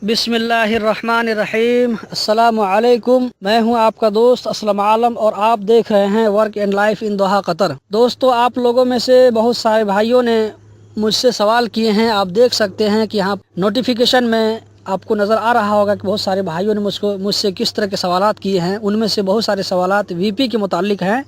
बिस्मिल्लाहिर्रहमानिर्रहीम। अस्सलामुअलैकुम। मैं हूं आपका दोस्त असलम आलम और आप देख रहे हैं work and life in Doha Qatar. दोस्तों, आप लोगों में से बहुत सारे भाइयों ने मुझसे सवाल किए हैं। आप देख सकते हैं कि यहाँ नोटिफिकेशन में आपको नज़र आ रहा होगा कि बहुत सारे भाइयों ने मुझसे किस तरह के सवालात किए हैं। उनमें से बहुत सारे सवालात वीपी के मुतालिक हैं।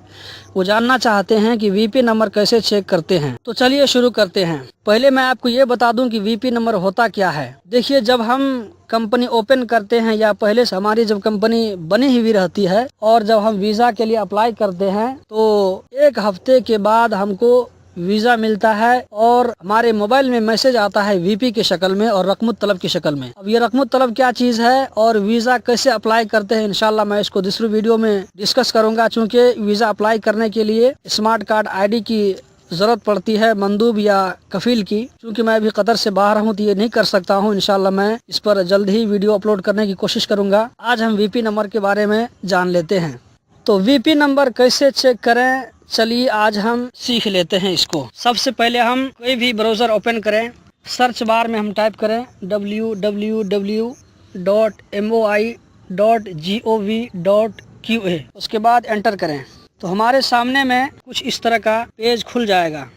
वो जानना चाहते हैं कि वीपी नंबर कैसे चेक करते हैं। तो चलिए शुरू करते हैं। पहले मैं आपको ये बता दूं कि वीपी नंबर होता क्या है। देखिए, जब हम कंपनी ओपन करते हैं या पहले से हमारी जब कंपनी बनी हुई रहती है और जब हम वीज़ा के लिए अप्लाई करते हैं तो एक हफ्ते के बाद हमको वीज़ा मिलता है और हमारे मोबाइल में मैसेज आता है वीपी की शक्ल में और रकमुत तलब की शक्ल में। अब ये रकमुत तलब क्या चीज़ है और वीज़ा कैसे अप्लाई करते हैं, इंशाल्लाह मैं इसको दूसरी वीडियो में डिस्कस करूंगा। चूँकि वीज़ा अप्लाई करने के लिए स्मार्ट कार्ड ID की ज़रूरत पड़ती है, मंदूब या कफील की। चूँकि मैं अभी कतर से बाहर हूँ तो ये नहीं कर सकता हूँ। इंशाल्लाह मैं इस पर जल्द ही वीडियो अपलोड करने की कोशिश करूँगा। आज हम वीपी नंबर के बारे में जान लेते हैं। तो वीपी नंबर कैसे चेक करें, चलिए आज हम सीख लेते हैं इसको। सबसे पहले हम कोई भी ब्राउज़र ओपन करें, सर्च बार में हम टाइप करें www.moi.gov.qa। उसके बाद एंटर करें तो हमारे सामने में कुछ इस तरह का पेज खुल जाएगा।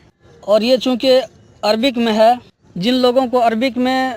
और ये चूँकि अरबिक में है, जिन लोगों को अरबिक में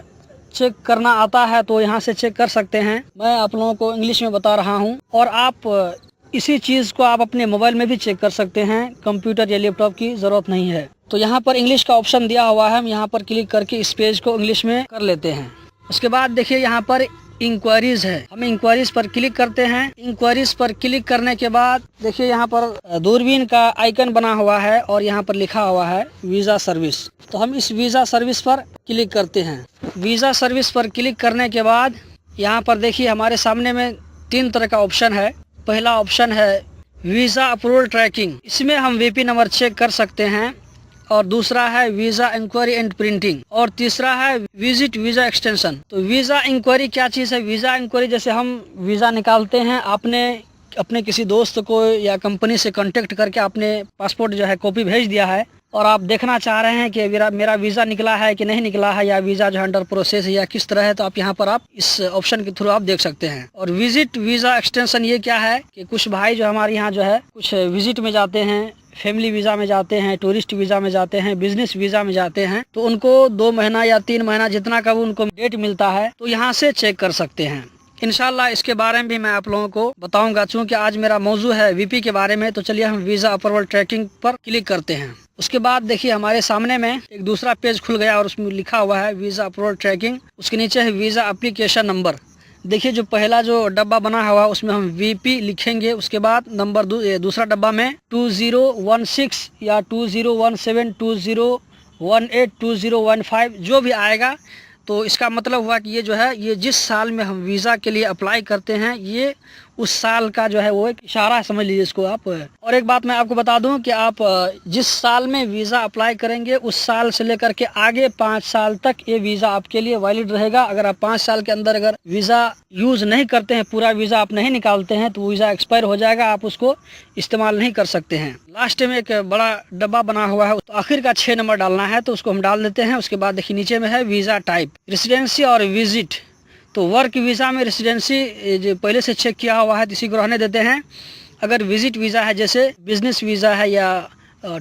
चेक करना आता है तो यहाँ से चेक कर सकते हैं। मैं आप लोगों को इंग्लिश में बता रहा हूँ और आप इसी चीज़ को आप अपने मोबाइल में भी चेक कर सकते हैं। कंप्यूटर या लैपटॉप की ज़रूरत नहीं है। तो यहाँ पर इंग्लिश का ऑप्शन दिया हुआ है, हम यहाँ पर क्लिक करके इस पेज को इंग्लिश में कर लेते हैं। उसके बाद देखिए यहाँ पर इंक्वायरीज है, हम इंक्वायरीज पर क्लिक करते हैं। इंक्वायरीज पर क्लिक करने के बाद देखिए यहाँ पर दूरबीन का आइकन बना हुआ है और यहाँ पर लिखा हुआ है वीज़ा सर्विस। तो हम इस वीज़ा सर्विस पर क्लिक करते हैं। वीज़ा सर्विस पर क्लिक करने के बाद यहाँ पर देखिए हमारे सामने में 3 तरह का ऑप्शन है। पहला ऑप्शन है वीज़ा अप्रूवल ट्रैकिंग, इसमें हम वीपी नंबर चेक कर सकते हैं। और दूसरा है वीज़ा इंक्वायरी एंड प्रिंटिंग और तीसरा है विजिट वीज़ा एक्सटेंशन। तो वीज़ा इंक्वायरी क्या चीज़ है? वीज़ा इंक्वायरी जैसे हम वीज़ा निकालते हैं, आपने अपने किसी दोस्त को या कंपनी से कांटेक्ट करके आपने पासपोर्ट जो है कॉपी भेज दिया है और आप देखना चाह रहे हैं कि मेरा वीज़ा निकला है कि नहीं निकला है, या वीज़ा जो अंडर प्रोसेस है या किस तरह है, तो आप यहाँ पर आप इस ऑप्शन के थ्रू आप देख सकते हैं। और विजिट वीज़ा एक्सटेंशन ये क्या है कि कुछ भाई जो हमारे यहाँ जो है कुछ विजिट में जाते हैं, फैमिली वीज़ा में जाते हैं, टूरिस्ट वीज़ा में जाते हैं, बिजनेस वीज़ा में जाते हैं, तो उनको 2 महीना या 3 महीना जितना का उनको डेट मिलता है तो यहाँ से चेक कर सकते हैं। इंशाल्लाह इसके बारे में भी मैं आप लोगों को बताऊंगा। चूँकि आज मेरा मौजू है वीपी के बारे में, तो चलिए हम वीज़ा अप्रूवल ट्रैकिंग पर क्लिक करते हैं। उसके बाद देखिए हमारे सामने में एक दूसरा पेज खुल गया और उसमें लिखा हुआ है वीज़ा अप्रूवल ट्रैकिंग। उसके नीचे है वीज़ा एप्लीकेशन नंबर। देखिए जो पहला जो डब्बा बना हुआ उसमें हम वीपी लिखेंगे। उसके बाद नंबर दूसरा डब्बा में 2016 या 2017 2018 2015 जो भी आएगा, तो इसका मतलब हुआ कि ये जो है ये जिस साल में हम वीज़ा के लिए अप्लाई करते हैं ये उस साल का जो है वो एक इशारा समझ लीजिए इसको आप। और एक बात मैं आपको बता दूं कि आप जिस साल में वीज़ा अप्लाई करेंगे उस साल से लेकर के आगे 5 साल तक ये वीज़ा आपके लिए वैलिड रहेगा। अगर आप 5 साल के अंदर अगर वीज़ा यूज़ नहीं करते हैं, पूरा वीज़ा आप नहीं निकालते हैं, तो वीज़ा एक्सपायर हो जाएगा, आप उसको इस्तेमाल नहीं कर सकते हैं। लास्ट में एक बड़ा डब्बा बना हुआ है, तो आखिर का 6 नंबर डालना है, तो उसको हम डाल देते हैं। उसके बाद देखिए नीचे में है वीज़ा टाइप, रेसिडेंसी और विजिट। तो वर्क वीज़ा में रेसिडेंसी जो पहले से चेक किया हुआ है तो इसी को रहने देते हैं। अगर विजिट वीज़ा है, जैसे बिजनेस वीज़ा है या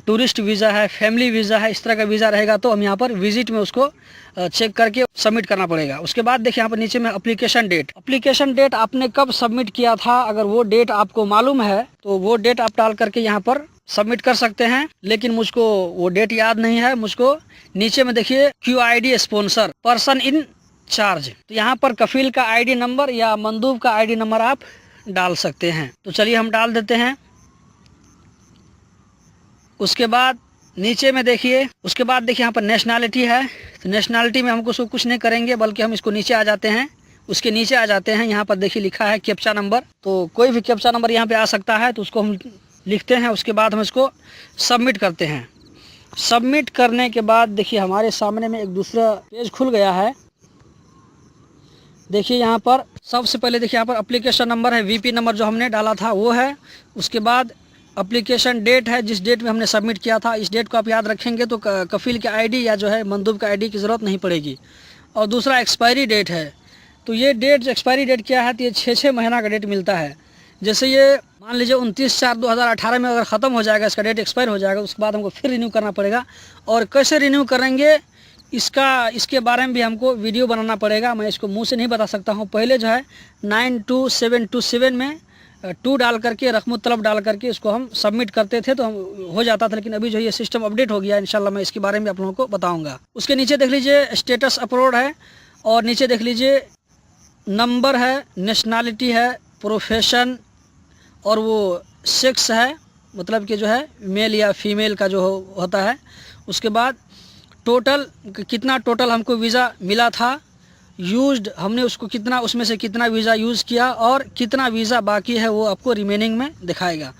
टूरिस्ट वीज़ा है, फैमिली वीज़ा है, इस तरह का वीज़ा रहेगा तो हम यहाँ पर विजिट में उसको चेक करके सबमिट करना पड़ेगा। उसके बाद देखिए यहाँ पर नीचे में एप्लीकेशन डेट। एप्लीकेशन डेट आपने कब सबमिट किया था, अगर वो डेट आपको मालूम है तो वो डेट आप डाल करके यहाँ पर सबमिट कर सकते हैं। लेकिन मुझको वो डेट याद नहीं है। मुझको नीचे में देखिए QID sponsor person in charge, तो यहाँ पर कफील का ID नंबर या मंदूब का ID नंबर आप डाल सकते हैं। तो चलिए हम डाल देते हैं। उसके बाद नीचे में देखिए, उसके बाद देखिए यहाँ पर नेशनैलिटी है। तो नेशनैलिटी में हमको कुछ नहीं करेंगे, बल्कि हम इसको नीचे आ जाते हैं। उसके नीचे आ जाते हैं, यहाँ पर देखिए लिखा है कैप्चा नंबर। तो कोई भी कैप्चा नंबर यहाँ पे आ सकता है, तो उसको हम लिखते हैं। उसके बाद हम इसको सबमिट करते हैं। सबमिट करने के बाद देखिए हमारे सामने में एक दूसरा पेज खुल गया है। देखिए यहाँ पर सबसे पहले देखिए यहाँ पर एप्लीकेशन नंबर है, वीपी नंबर जो हमने डाला था वो है। उसके बाद एप्लीकेशन डेट है, जिस डेट में हमने सबमिट किया था। इस डेट को आप याद रखेंगे तो कफील के ID या जो है मंदूब का ID की ज़रूरत नहीं पड़ेगी। और दूसरा एक्सपायरी डेट है, तो ये डेट एक्सपायरी डेट क्या है, तो ये 6 महीना का डेट मिलता है। जैसे ये मान लीजिए 29/4/2018 में अगर ख़त्म हो जाएगा, इसका डेट एक्सपायर हो जाएगा, उसके बाद हमको फिर रिन्यू करना पड़ेगा। और कैसे रिन्यू करेंगे इसके बारे में भी हमको वीडियो बनाना पड़ेगा। मैं इसको मुंह से नहीं बता सकता हूँ। पहले जो है 92727 में 2 डाल करके रकम तलब डाल करके इसको हम सबमिट करते थे तो हम हो जाता था, लेकिन अभी जो ये सिस्टम अपडेट हो गया है। इंशाल्लाह मैं इसके बारे में आप लोगों को बताऊंगा। उसके नीचे देख लीजिए स्टेटस अपलोड है, और नीचे देख लीजिए नंबर है, नेशनैलिटी है, प्रोफेशन और वो सेक्स है, मतलब कि जो है मेल या फीमेल का जो होता है। उसके बाद टोटल कितना टोटल हमको वीज़ा मिला था, यूज्ड हमने उसको कितना, उसमें से कितना वीज़ा यूज़ किया और कितना वीज़ा बाकी है वो आपको रिमेनिंग में दिखाएगा।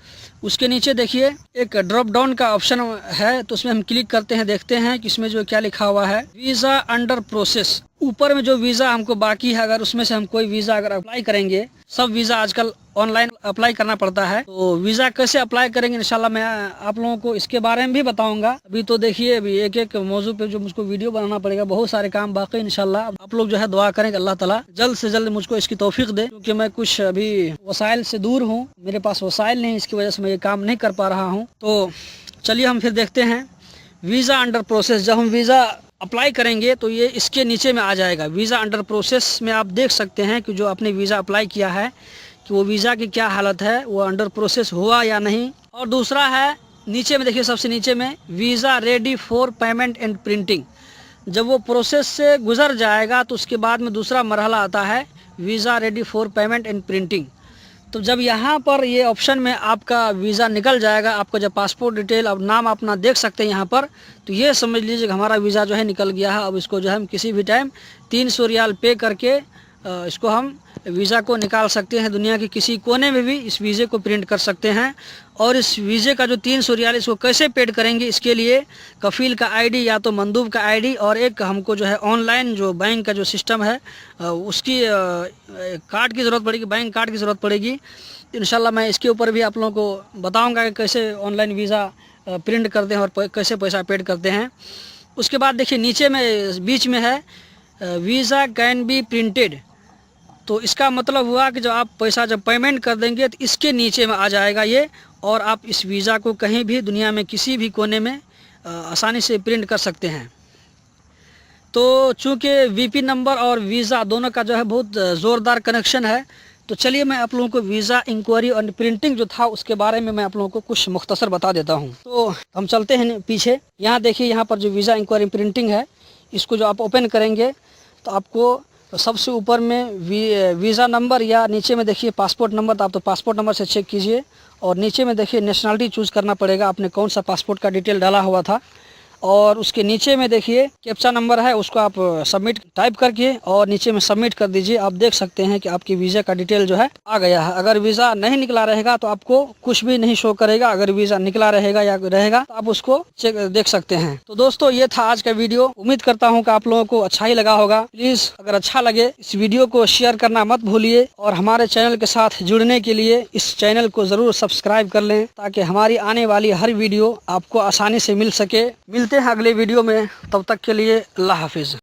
उसके नीचे देखिए एक ड्रॉप डाउन का ऑप्शन है, तो उसमें हम क्लिक करते हैं, देखते हैं कि इसमें जो क्या लिखा हुआ है, वीज़ा अंडर प्रोसेस। ऊपर में जो वीज़ा हमको बाकी है, अगर उसमें से हम कोई वीज़ा अगर अप्लाई करेंगे, सब वीज़ा आजकल ऑनलाइन अप्लाई करना पड़ता है, तो वीज़ा कैसे अप्लाई करेंगे इंशाल्लाह मैं आप लोगों को इसके बारे में भी बताऊंगा। अभी तो देखिए अभी एक एक मौजू पे जो मुझको वीडियो बनाना पड़ेगा, बहुत सारे काम बाकी इंशाल्लाह। आप लोग जो है दुआ करें कि अल्लाह ताला जल्द से जल्द मुझको इसकी तौफीक दे, क्योंकि मैं कुछ अभी वसाइल से दूर हूँ, मेरे पास वसाइल नहीं, इसकी वजह से मैं ये काम नहीं कर पा रहा हूँ। तो चलिए हम फिर देखते हैं वीज़ा अंडर प्रोसेस। जब हम वीज़ा अप्लाई करेंगे तो ये इसके नीचे में आ जाएगा। वीज़ा अंडर प्रोसेस में आप देख सकते हैं कि जो आपने वीज़ा अप्लाई किया है कि वो वीज़ा की क्या हालत है, वो अंडर प्रोसेस हुआ या नहीं। और दूसरा है नीचे में देखिए, सबसे नीचे में visa ready for payment and printing. जब वो प्रोसेस से गुजर जाएगा तो उसके बाद में दूसरा मरहला आता है visa ready for payment and printing. तो जब यहाँ पर ये ऑप्शन में आपका वीज़ा निकल जाएगा, आपका जब पासपोर्ट डिटेल अब नाम अपना देख सकते हैं यहाँ पर, तो ये समझ लीजिए कि हमारा वीज़ा जो है निकल गया है। अब इसको जो है हम किसी भी टाइम 300 रियाल पे करके इसको हम वीज़ा को निकाल सकते हैं। दुनिया के किसी कोने में भी इस वीज़े को प्रिंट कर सकते हैं। और इस वीज़े का जो 300 रियाल, इसको कैसे पेड करेंगे, इसके लिए कफ़ील का आईडी या तो मंदूब का आईडी, और एक हमको जो है ऑनलाइन जो बैंक का जो सिस्टम है उसकी कार्ड की ज़रूरत पड़ेगी, बैंक कार्ड की ज़रूरत पड़ेगी। इंशाल्लाह मैं इसके ऊपर भी आप लोगों को बताऊँगा कि कैसे ऑनलाइन वीज़ा प्रिंट करते हैं और कैसे पैसा पेड करते हैं। उसके बाद देखिए नीचे में बीच में है वीज़ा कैन बी प्रिंटेड। तो इसका मतलब हुआ कि जब आप पैसा जब पेमेंट कर देंगे तो इसके नीचे में आ जाएगा ये, और आप इस वीज़ा को कहीं भी दुनिया में किसी भी कोने में आसानी से प्रिंट कर सकते हैं। तो चूँकि वीपी नंबर और वीज़ा दोनों का जो है बहुत ज़ोरदार कनेक्शन है, तो चलिए मैं आप लोगों को वीज़ा इंक्वायरी और प्रिंटिंग जो था उसके बारे में मैं आप लोगों को कुछ मुख्तसर बता देता हूँ। तो हम चलते हैं पीछे। यहाँ देखिए, यहाँ पर जो वीज़ा इंक्वायरी प्रिंटिंग है, इसको जो आप ओपन करेंगे तो आपको सबसे ऊपर में वीज़ा नंबर या नीचे में देखिए पासपोर्ट नंबर, तो आप तो पासपोर्ट नंबर से चेक कीजिए। और नीचे में देखिए नेशनलिटी चूज़ करना पड़ेगा, आपने कौन सा पासपोर्ट का डिटेल डाला हुआ था। और उसके नीचे में देखिए कैप्चा नंबर है, उसको आप सबमिट टाइप करके और नीचे में सबमिट कर दीजिए। आप देख सकते हैं कि आपकी वीज़ा का डिटेल जो है आ गया है। अगर वीज़ा नहीं निकला रहेगा तो आपको कुछ भी नहीं शो करेगा, अगर वीज़ा निकला रहेगा या रहेगा तो आप उसको चेक देख सकते हैं। तो दोस्तों ये था आज का वीडियो, उम्मीद करता हूँ कि आप लोगों को अच्छा ही लगा होगा। प्लीज़ अगर अच्छा लगे इस वीडियो को शेयर करना मत भूलिए, और हमारे चैनल के साथ जुड़ने के लिए इस चैनल को ज़रूर सब्सक्राइब कर लें, ताकि हमारी आने वाली हर वीडियो आपको आसानी से मिल सके। मिलते हैं अगले वीडियो में, तब तक के लिए अल्लाह हाफिज़।